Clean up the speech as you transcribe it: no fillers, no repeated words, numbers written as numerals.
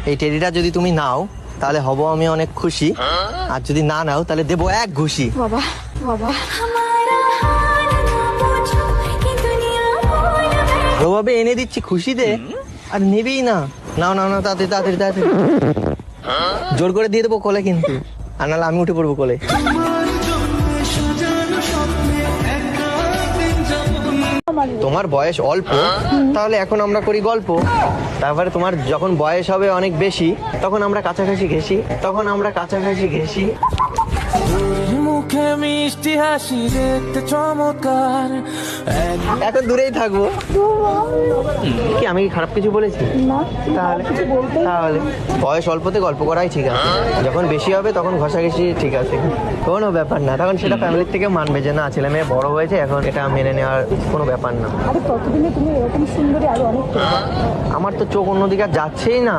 এই টেডিটা যদি তুমি নাও তাহলে হব আমি অনেক খুশি, আর যদি না নাও তাহলে দেবো এক ঘুষি। বাবা বাবা ভালোভাবে এনে দিচ্ছি খুশিতে, আর নেবেই না। নাও নাও নাও, তাড়াতাড়ি তাড়াতাড়ি তাড়াতাড়ি। জোর করে দিয়ে দেবো কোলে কিন্তু, আর নাহলে আমি উঠে পড়বো কোলে। তোমার বয়স অল্প, তাহলে এখন আমরা করি গল্প। তারপরে তোমার যখন বয়স হবে অনেক বেশি, তখন আমরা কাছাকাছি ঘেঁষি। মুখে মিষ্টি হাসি দেখতে চমৎকার। এখন দূরেই থাকবো। কি আমি কি খারাপ কিছু বলেছি? তাহলে বয়স অল্পতে গল্প করাই ঠিক আছে, যখন বেশি হবে তখন ঘষাঘষি ঠিক আছে, কোনো ব্যাপার না। তখন সেটা ফ্যামিলির থেকে মানবে যে না, ছেলে মেয়ে বড় হয়েছে, এখন এটা মেনে নেওয়ার কোনো ব্যাপার না। আরে ততদিনে তুমি এরকম সুন্দরী আরো অনেক আমার তো চোখ অন্যদিকে আর যাচ্ছেই না।